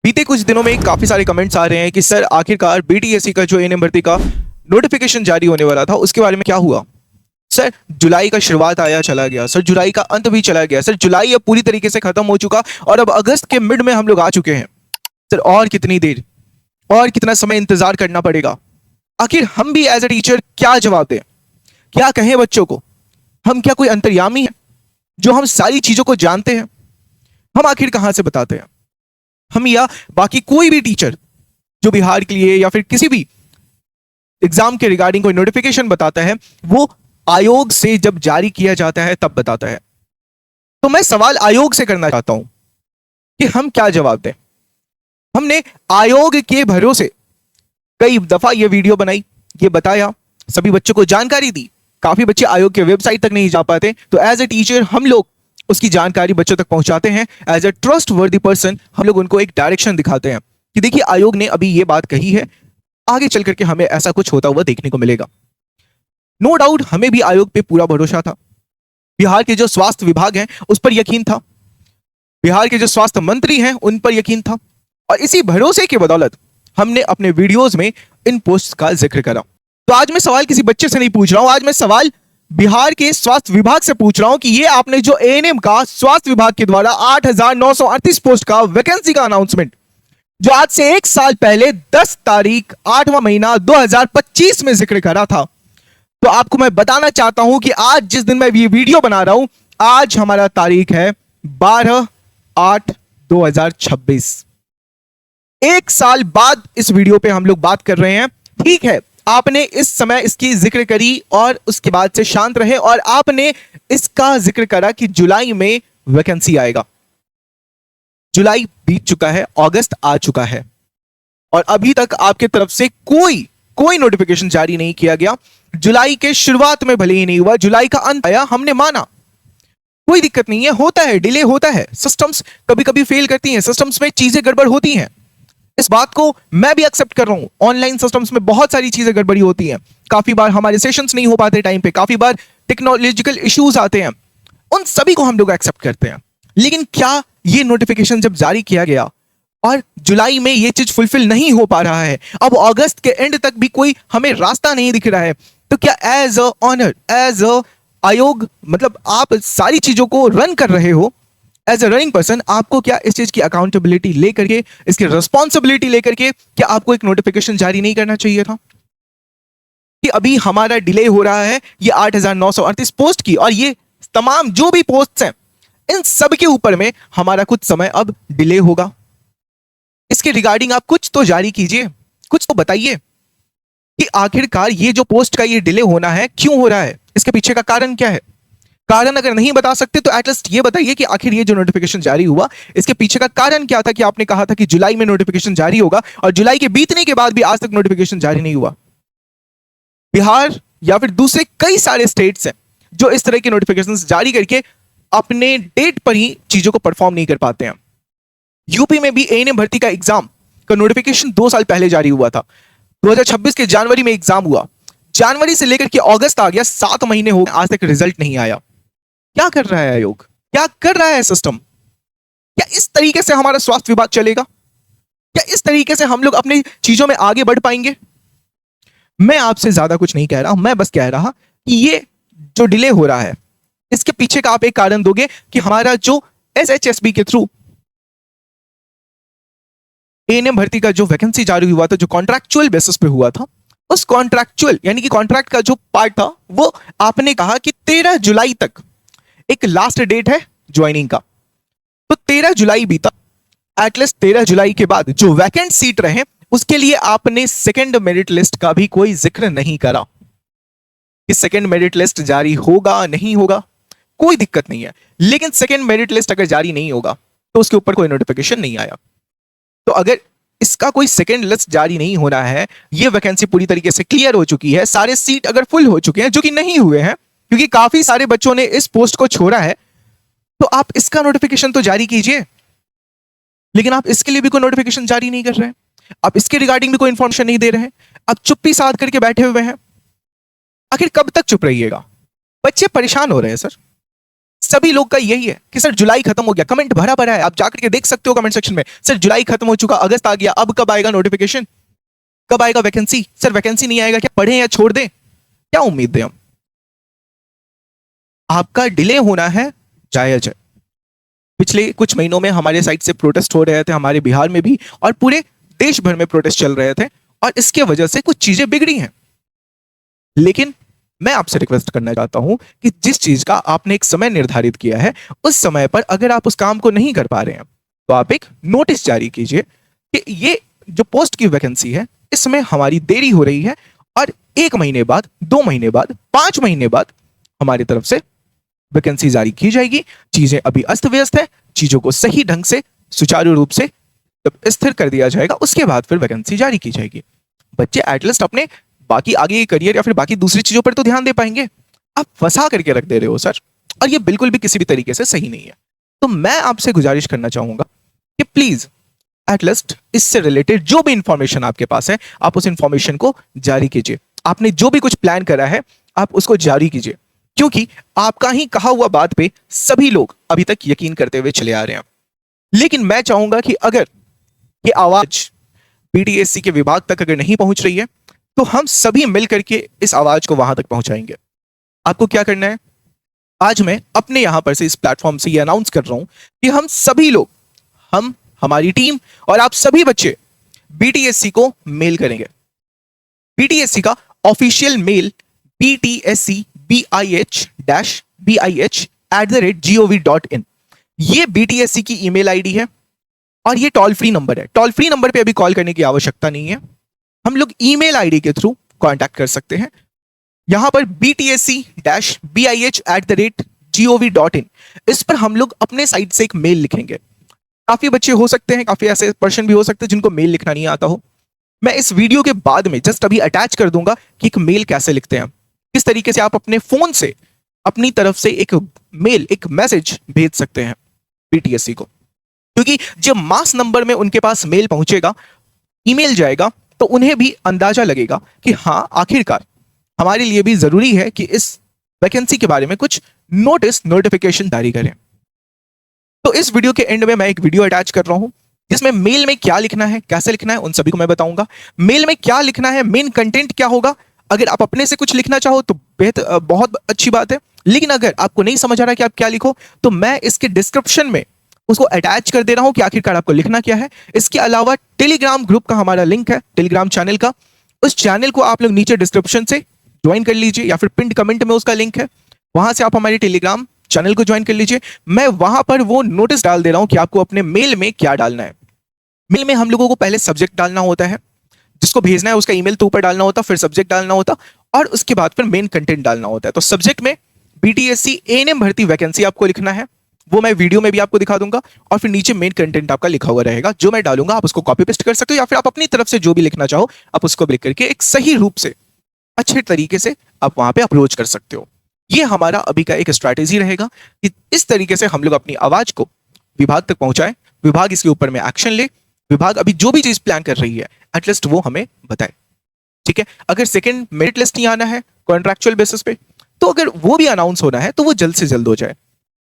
बीते कुछ दिनों में काफी सारे कमेंट्स आ रहे हैं कि सर आखिरकार बीटीएससी का जो एएनएम भर्ती का नोटिफिकेशन जारी होने वाला था उसके बारे में क्या हुआ। सर जुलाई का शुरुआत आया चला गया, सर जुलाई का अंत भी चला गया, सर जुलाई अब पूरी तरीके से खत्म हो चुका और अब अगस्त के मिड में हम लोग आ चुके हैं। सर और कितनी देर और कितना समय इंतजार करना पड़ेगा। आखिर हम भी एज ए टीचर क्या जवाब दें, क्या कहें बच्चों को। हम क्या कोई अंतर्यामी है जो हम सारी चीजों को जानते हैं। हम आखिर कहां से बताते हैं। हम या बाकी कोई भी टीचर जो बिहार के लिए या फिर किसी भी एग्जाम के रिगार्डिंग कोई नोटिफिकेशन बताता है वो आयोग से जब जारी किया जाता है तब बताता है। तो मैं सवाल आयोग से करना चाहता हूं कि हम क्या जवाब दें। हमने आयोग के भरोसे कई दफा ये वीडियो बनाई, ये बताया, सभी बच्चों को जानकारी दी। काफी बच्चे आयोग के वेबसाइट तक नहीं जा पाते, तो एज ए टीचर हम लोग उसकी जानकारी बच्चों तक पहुंचाते हैं। एज ए ट्रस्ट वर्दी पर्सन हम लोग उनको एक डायरेक्शन दिखाते हैं कि देखिए आयोग ने अभी ये बात कही है, आगे चल करके हमें ऐसा कुछ होता हुआ देखने को मिलेगा। नो डाउट हमें भी आयोग पे पूरा भरोसा था। बिहार के जो स्वास्थ्य विभाग है उस पर यकीन था, बिहार के जो स्वास्थ्य मंत्री हैं उन पर यकीन था, और इसी भरोसे की बदौलत हमने अपने वीडियोस में इन पोस्ट का जिक्र करा। तो आज मैं सवाल किसी बच्चे से नहीं पूछ रहा हूं, आज मैं सवाल बिहार के स्वास्थ्य विभाग से पूछ रहा हूं कि ये आपने जो एएनएम का स्वास्थ्य विभाग के द्वारा 8,938 पोस्ट का वैकेंसी का अनाउंसमेंट जो आज से एक साल पहले 10 तारीख 8वां महीना 2025 में जिक्र करा था, तो आपको मैं बताना चाहता हूं कि आज जिस दिन मैं ये वीडियो बना रहा हूं, आज हमारा तारीख है 12/8/2026। एक साल बाद इस वीडियो पे हम लोग बात कर रहे हैं। ठीक है, आपने इस समय इसकी जिक्र करी और उसके बाद से शांत रहे और आपने इसका जिक्र करा कि जुलाई में वैकेंसी आएगा। जुलाई बीत चुका है, अगस्त आ चुका है और अभी तक आपके तरफ से कोई नोटिफिकेशन जारी नहीं किया गया। जुलाई के शुरुआत में भले ही नहीं हुआ, जुलाई का अंत आया, हमने माना, कोई दिक्कत नहीं है, होता है, डिले होता है, सिस्टम्स कभी कभी फेल करती हैं, सिस्टम्स में चीजें गड़बड़ होती हैं। इस बात को मैं भी एक्सेप्ट कर रहा हूं। ऑनलाइन सिस्टम्स में बहुत सारी चीजें गड़बड़ी होती हैं, काफी बार हमारे सेशंस नहीं हो पाते टाइम पे, काफी बार टेक्नोलॉजिकल इश्यूज आते हैं, उन सभी को हम लोग एक्सेप्ट करते हैं। लेकिन क्या ये नोटिफिकेशन जब जारी किया गया और जुलाई में ये चीज फुलफिल नहीं हो पा रहा है, अब अगस्त के एंड तक भी कोई हमें रास्ता नहीं दिख रहा है, तो क्या as a honour, as a आयोग, मतलब आप सारी चीजों को रन कर रहे हो, एज अ रनिंग पर्सन, आपको क्या इस चीज की अकाउंटेबिलिटी लेकर के, इसकी रिस्पॉन्सिबिलिटी लेकर के क्या आपको एक नोटिफिकेशन जारी नहीं करना चाहिए था कि अभी हमारा डिले हो रहा है ये 8,938 पोस्ट की, और ये तमाम जो भी पोस्ट हैं इन सब के ऊपर में हमारा कुछ समय अब डिले होगा। इसके रिगार्डिंग आप कुछ तो जारी कीजिए, कुछ तो बताइए कि आखिरकार ये जो पोस्ट का ये डिले होना है क्यों हो रहा है, इसके पीछे का कारण क्या है। कारण अगर नहीं बता सकते तो एटलीस्ट ये बताइए कि आखिर ये जो नोटिफिकेशन जारी हुआ इसके पीछे का कारण क्या था कि आपने कहा था कि जुलाई में नोटिफिकेशन जारी होगा और जुलाई के बीतने के बाद भी आज तक नोटिफिकेशन जारी नहीं हुआ। बिहार या फिर दूसरे कई सारे स्टेट्स हैं जो इस तरह के नोटिफिकेशन जारी करके अपने डेट पर ही चीजों को परफॉर्म नहीं कर पाते हैं। यूपी में भी एएनएम भर्ती का एग्जाम का नोटिफिकेशन 2 साल पहले जारी हुआ था। 2026 के जनवरी में एग्जाम हुआ, जनवरी से लेकर के अगस्त आ गया, 7 महीने हो गए, आज तक रिजल्ट नहीं आया। क्या कर रहा है आयोग, क्या कर रहा है सिस्टम। क्या इस तरीके से हमारा स्वास्थ्य विभाग चलेगा? क्या इस तरीके से हम लोग अपनी चीजों में आगे बढ़ पाएंगे? मैं आपसे ज्यादा कुछ नहीं कह रहा, मैं बस कह रहा कि ये जो डिले हो रहा है इसके पीछे का आप एक कारण दोगे कि हमारा जो एसएचएसबी के थ्रू एएनएम भर्ती का जो वैकेंसी जारी हुआ था, जो कॉन्ट्रैक्चुअल बेसिस पे हुआ था, उस कॉन्ट्रैक्चुअल यानी कि कॉन्ट्रैक्ट का जो पार्ट था वो आपने कहा कि 13 जुलाई तक एक लास्ट डेट है ज्वाइनिंग का। तो 13 जुलाई बीता, एटलीस्ट 13 जुलाई के बाद जो वैकेंट सीट रहे उसके लिए आपने सेकंड मेरिट लिस्ट का भी कोई जिक्र नहीं करा कि सेकंड मेरिट लिस्ट जारी होगा नहीं होगा, कोई दिक्कत नहीं है, लेकिन सेकंड मेरिट लिस्ट अगर जारी नहीं होगा तो उसके ऊपर कोई नोटिफिकेशन नहीं आया। तो अगर इसका कोई सेकंड लिस्ट जारी नहीं होना है, ये वैकेंसी पूरी तरीके से क्लियर हो चुकी है, सारे सीट अगर फुल हो चुके हैं, जो कि नहीं हुए हैं क्योंकि काफी सारे बच्चों ने इस पोस्ट को छोड़ा है, तो आप इसका नोटिफिकेशन तो जारी कीजिए। लेकिन आप इसके लिए भी कोई नोटिफिकेशन जारी नहीं कर रहे हैं, आप इसके रिगार्डिंग भी कोई इंफॉर्मेशन नहीं दे रहे हैं, आप चुप्पी साध करके बैठे हुए हैं। आखिर कब तक चुप रहिएगा? बच्चे परेशान हो रहे हैं सर, सभी लोग का यही है कि सर जुलाई खत्म हो गया, कमेंट भरा भरा है, आप जाकर के देख सकते हो कमेंट सेक्शन में, सर जुलाई खत्म हो चुका, अगस्त आ गया, अब कब आएगा नोटिफिकेशन, कब आएगा वैकेंसी, सर वैकेंसी नहीं आएगा क्या, पढ़ें या छोड़ दें, क्या उम्मीद दें हम। आपका डिले होना है जायज है। पिछले कुछ महीनों में हमारे साइड से प्रोटेस्ट हो रहे थे, हमारे बिहार में भी और पूरे देश भर में प्रोटेस्ट चल रहे थे, और इसके वजह से कुछ चीजें बिगड़ी हैं। लेकिन मैं आपसे रिक्वेस्ट करना चाहता हूं कि जिस चीज का आपने एक समय निर्धारित किया है, उस समय पर अगर आप उस काम को नहीं कर पा रहे हैं तो आप एक नोटिस जारी कीजिए कि ये जो पोस्ट की वैकेंसी है इसमें हमारी देरी हो रही है, और 1 महीने बाद, 2 महीने बाद, 5 महीने बाद हमारी तरफ से वैकेंसी जारी की जाएगी। चीजें अभी अस्त व्यस्त है, चीजों को सही ढंग से सुचारू रूप से जब स्थिर कर दिया जाएगा उसके बाद फिर वैकेंसी जारी की जाएगी। बच्चे एटलीस्ट अपने बाकी आगे करियर या फिर बाकी दूसरी चीजों पर तो ध्यान दे पाएंगे। आप फंसा करके रख दे रहे हो सर, और ये बिल्कुल भी किसी भी तरीके से सही नहीं है। तो मैं आपसे गुजारिश करना चाहूंगा कि प्लीज एटलीस्ट इससे रिलेटेड जो भी इंफॉर्मेशन आपके पास है आप उस इंफॉर्मेशन को जारी कीजिए। आपने जो भी कुछ प्लान करा है आप उसको जारी कीजिए, क्योंकि आपका ही कहा हुआ बात पे सभी लोग अभी तक यकीन करते हुए चले आ रहे हैं। लेकिन मैं चाहूंगा कि अगर ये आवाज बीटीएससी के विभाग तक अगर नहीं पहुंच रही है तो हम सभी मिल करके इस आवाज को वहां तक पहुंचाएंगे। आपको क्या करना है, आज मैं अपने यहां पर से इस प्लेटफॉर्म से ये अनाउंस कर रहा हूं कि हम सभी लोग, हम, हमारी टीम और आप सभी बच्चे बीटीएससी को मेल करेंगे। बीटीएससी का ऑफिशियल मेल btsc-bih-bih@gov.in, ये बीटीएससी की ईमेल आईडी है और ये टोल फ्री नंबर है। टोल फ्री नंबर पे अभी कॉल करने की आवश्यकता नहीं है, हम लोग ईमेल आईडी के थ्रू कांटेक्ट कर सकते हैं। यहां पर btsc-bih@gov.in, इस पर हम लोग अपने साइड से एक मेल लिखेंगे। काफी बच्चे हो सकते हैं, काफी ऐसे पर्सन भी हो सकते हैं जिनको मेल लिखना नहीं आता हो। मैं इस वीडियो के बाद में जस्ट अभी अटैच कर दूंगा कि एक मेल कैसे लिखते हैं, किस तरीके से आप अपने फोन से अपनी तरफ से एक मेल, एक मैसेज भेज सकते हैं बीटीएससी को। क्योंकि जब मास नंबर में उनके पास मेल पहुंचेगा, ईमेल जाएगा, तो उन्हें भी अंदाजा लगेगा कि हाँ आखिरकार हमारे लिए भी जरूरी है कि इस वैकेंसी के बारे में कुछ नोटिफिकेशन जारी करें। तो इस वीडियो के एंड में मैं एक वीडियो अटैच कर रहा हूं जिसमें मेल में क्या लिखना है, कैसे लिखना है, उन सभी को मैं बताऊंगा। मेल में क्या लिखना है, मेन कंटेंट क्या होगा। अगर आप अपने से कुछ लिखना चाहो तो बेहतर, बहुत अच्छी बात है, लेकिन अगर आपको नहीं समझ आ रहा कि आप क्या लिखो तो मैं इसके डिस्क्रिप्शन में उसको अटैच कर दे रहा हूं कि आखिरकार आपको लिखना क्या है। इसके अलावा टेलीग्राम ग्रुप का हमारा लिंक है, टेलीग्राम चैनल का, उस चैनल को आप लोग नीचे डिस्क्रिप्शन से ज्वाइन कर लीजिए या फिर पिंड कमेंट में उसका लिंक है, वहां से आप हमारे टेलीग्राम चैनल को ज्वाइन कर लीजिए। मैं वहां पर वो नोटिस डाल दे रहा हूं कि आपको अपने मेल में क्या डालना है। मेल में हम लोगों को पहले सब्जेक्ट डालना होता है, जिसको भेजना है उसका ईमेल तो ऊपर डालना होता, फिर सब्जेक्ट डालना होता और उसके बाद फिर मेन कंटेंट डालना होता है। तो सब्जेक्ट में बीटीएससी एएनएम भर्ती वैकेंसी आपको लिखना है, वो मैं वीडियो में भी आपको दिखा दूंगा, और फिर नीचे मेन कंटेंट आपका लिखा हुआ रहेगा, जो मैं डालूंगा आप उसको कॉपी पेस्ट कर सकते हो या फिर आप अपनी तरफ से जो भी लिखना चाहो आप उसको लिख करके एक सही रूप से, अच्छे तरीके से आप वहां पे अप्रोच कर सकते हो। ये हमारा अभी का एक स्ट्रैटेजी रहेगा कि इस तरीके से हम लोग अपनी आवाज को विभाग तक पहुंचाएं, विभाग इसके ऊपर में एक्शन ले, विभाग अभी जो भी चीज प्लान कर रही है एटलीस्ट वो हमें बताए। ठीक है, अगर सेकंड मेरिट लिस्ट नहीं आना है कॉन्ट्रैक्चुअल बेसिस पे, तो अगर वो भी अनाउंस होना है तो वो जल्द से जल्द हो जाए,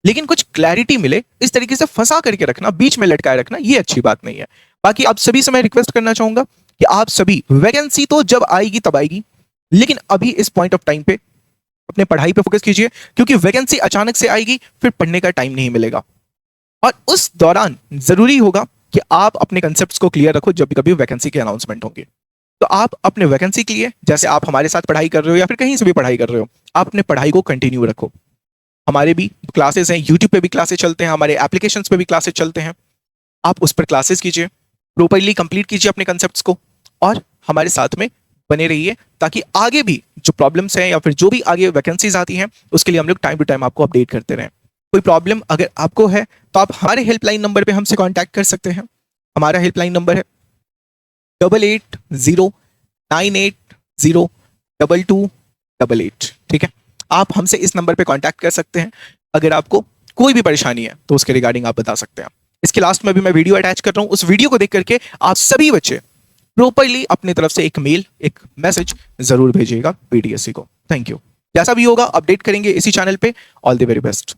लेकिन कुछ क्लैरिटी मिले। इस तरीके से फंसा करके रखना, बीच में लटकाए रखना, ये अच्छी बात नहीं है। बाकी आप सभी से मैं रिक्वेस्ट करना चाहूंगा कि आप सभी, वैकेंसी तो जब आएगी तब आएगी, लेकिन अभी इस पॉइंट ऑफ टाइम पे अपने पढ़ाई पे फोकस कीजिए, क्योंकि वैकेंसी अचानक से आएगी, फिर पढ़ने का टाइम नहीं मिलेगा, और उस दौरान जरूरी होगा कि आप अपने कंसेप्ट्स को क्लियर रखो जब भी कभी वैकेंसी के अनाउंसमेंट होंगे। तो आप अपने वैकेंसी के लिए, जैसे आप हमारे साथ पढ़ाई कर रहे हो या फिर कहीं से भी पढ़ाई कर रहे हो, आप अपने पढ़ाई को कंटिन्यू रखो। हमारे भी क्लासेस हैं, यूट्यूब पे भी क्लासेस चलते हैं, हमारे एप्लीकेशंस पे भी क्लासेस चलते हैं, आप उस पर क्लासेस कीजिए, प्रॉपर्ली कंप्लीट कीजिए अपने कंसेप्ट्स को, और हमारे साथ में बने रहिए, ताकि आगे भी जो प्रॉब्लम्स हैं या फिर जो भी आगे वैकेंसीज आती हैं उसके लिए हम लोग टाइम टू टाइम आपको अपडेट करते रहें। कोई प्रॉब्लम अगर आपको है तो आप हमारे हेल्पलाइन नंबर पे हमसे कांटेक्ट कर सकते हैं। हमारा हेल्पलाइन नंबर है 8809802288। ठीक है, आप हमसे इस नंबर पे कांटेक्ट कर सकते हैं। अगर आपको कोई भी परेशानी है तो उसके रिगार्डिंग आप बता सकते हैं। इसके लास्ट में भी मैं वीडियो अटैच कर रहा हूं, उस वीडियो को देख करके आप सभी बच्चे प्रॉपर्ली अपनी तरफ से एक मेल, एक मैसेज जरूर भेजिएगा बीटीएससी को। Thank you. जैसा भी होगा अपडेट करेंगे इसी चैनल पे। All the very best.